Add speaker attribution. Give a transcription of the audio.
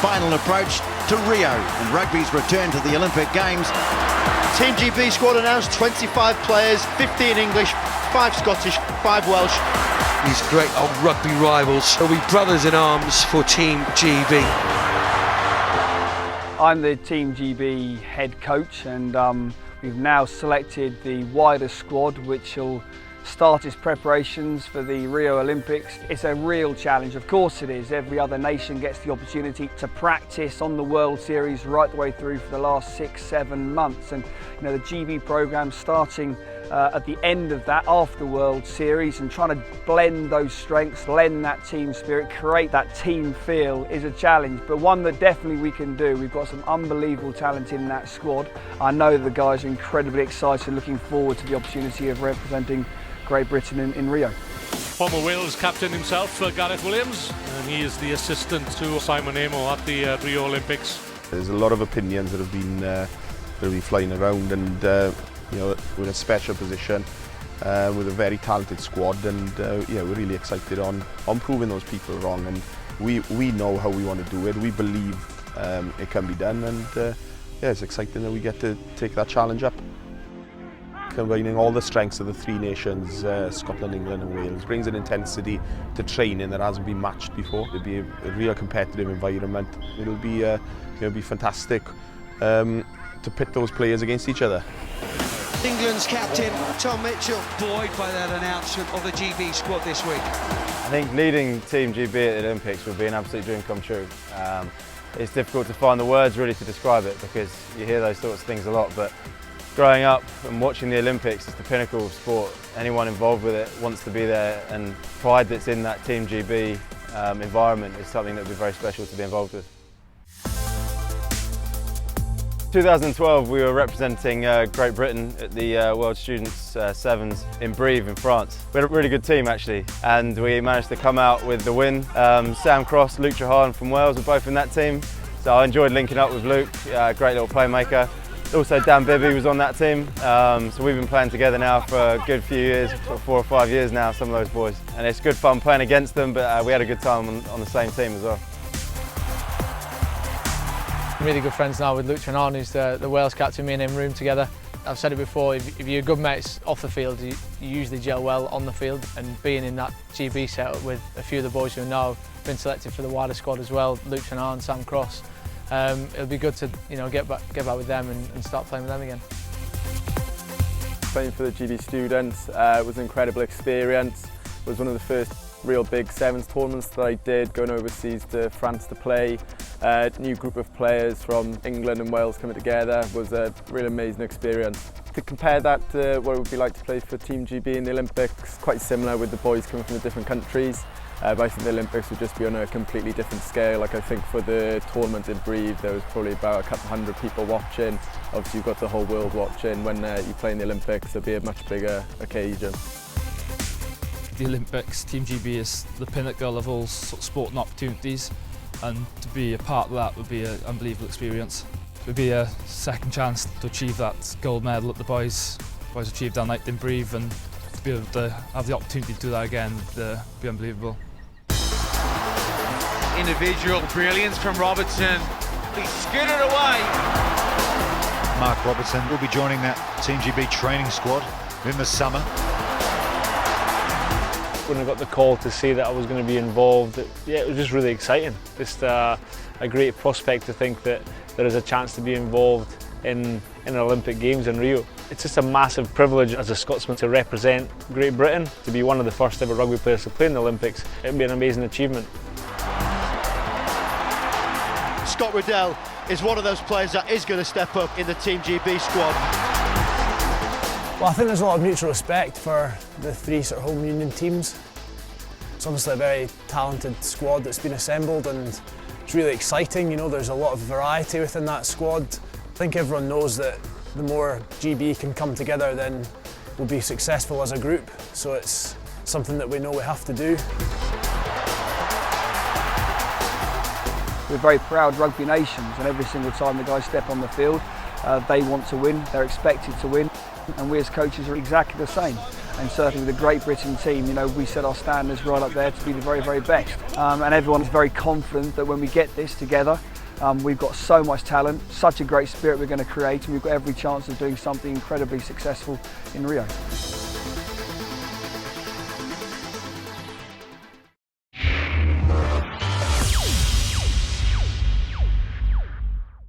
Speaker 1: final approach to Rio and rugby's return to the Olympic Games.
Speaker 2: Team GB squad announced 25 players, 15 English, 5 Scottish, 5 Welsh.
Speaker 3: These great old rugby rivals will be brothers in arms for Team GB.
Speaker 4: I'm the Team GB head coach, and we've now selected the wider squad which will start its preparations for the Rio Olympics. It's a real challenge, of course it is. Every other nation gets the opportunity to practice on the World Series right the way through for the last 6-7 months, and you know, the GB programme starting at the end of that, after the World Series, and trying to blend those strengths, lend that team spirit, create that team feel is a challenge, but one that definitely we can do. We've got some unbelievable talent in that squad. I know the guys are incredibly excited, looking forward to the opportunity of representing Great Britain in Rio.
Speaker 5: Former Wales captain himself, Gareth Williams, and he is the assistant to Simon Amor at the Rio Olympics.
Speaker 6: There's a lot of opinions that have been flying around, and you know, we're in a special position with a very talented squad, and yeah, we're really excited on proving those people wrong, and we know how we want to do it. We believe it can be done, and yeah, it's exciting that we get to take that challenge up. Combining all the strengths of the three nations, Scotland, England and Wales, brings an intensity to training that hasn't been matched before. It'll be a real competitive environment. It'll be fantastic to pit those players against each other.
Speaker 7: England's captain, Tom Mitchell, buoyed by that announcement of the GB squad this week.
Speaker 8: I think leading Team GB at the Olympics would be an absolute dream come true. It's difficult to find the words really to describe it, because you hear those sorts of things a lot, but growing up and watching the Olympics is the pinnacle of sport. Anyone involved with it wants to be there, and pride that's in that Team GB environment is something that would be very special to be involved with. 2012 we were representing Great Britain at the World Students Sevens in Brive in France. We had a really good team actually, and we managed to come out with the win. Sam Cross, Luke Trahan from Wales were both in that team, so I enjoyed linking up with Luke, great little playmaker. Also Dan Bibby was on that team, so we've been playing together now for a good few years, 4 or 5 years now, some of those boys. And it's good fun playing against them, but we had a good time on the same team as well.
Speaker 9: I'm really good friends now with Luke Trahan, who's the Wales captain. Me and him room together. I've said it before, if you're good mates off the field, you usually gel well on the field, and being in that GB setup with a few of the boys who now have been selected for the wider squad as well, Luke Trahan, Sam Cross, it'll be good to get back with them and start playing with them again.
Speaker 8: Playing for the GB students was an incredible experience. It was one of the first real big sevens tournaments that I did, going overseas to France to play. New group of players from England and Wales coming together was a really amazing experience. To compare that to what it would be like to play for Team GB in the Olympics, quite similar with the boys coming from the different countries. But I think the Olympics would just be on a completely different scale. Like I think for the tournament in Brive there was probably about a couple hundred people watching. Obviously you've got the whole world watching. When you play in the Olympics it'll be a much bigger occasion.
Speaker 10: The Olympics, Team GB is the pinnacle of all sporting opportunities, and to be a part of that would be an unbelievable experience. It would be a second chance to achieve that gold medal that the boys achieved that night in Brive, and to be able to have the opportunity to do that again would be unbelievable.
Speaker 7: Individual brilliance from Robertson. He skidded away.
Speaker 1: Mark Robertson will be joining that Team GB training squad in the summer.
Speaker 11: When I got the call to say that I was going to be involved, it was just really exciting. Just a great prospect to think that there is a chance to be involved in Olympic Games in Rio. It's just a massive privilege as a Scotsman to represent Great Britain, to be one of the first ever rugby players to play in the Olympics. It would be an amazing achievement.
Speaker 2: Scott Riddell is one of those players that is going to step up in the Team GB squad.
Speaker 12: Well, I think there's a lot of mutual respect for the three sort of home union teams. It's obviously a very talented squad that's been assembled, and it's really exciting. You know, there's a lot of variety within that squad. I think everyone knows that the more GB can come together, then we'll be successful as a group. So it's something that we know we have to do.
Speaker 4: We're very proud rugby nations, and every single time the guys step on the field, they want to win, they're expected to win, and we as coaches are exactly the same. and certainly with the Great Britain team, you know, we set our standards right up there to be the very, very best. And everyone is very confident that when we get this together, we've got so much talent, such a great spirit we're going to create, and we've got every chance of doing something incredibly successful in Rio.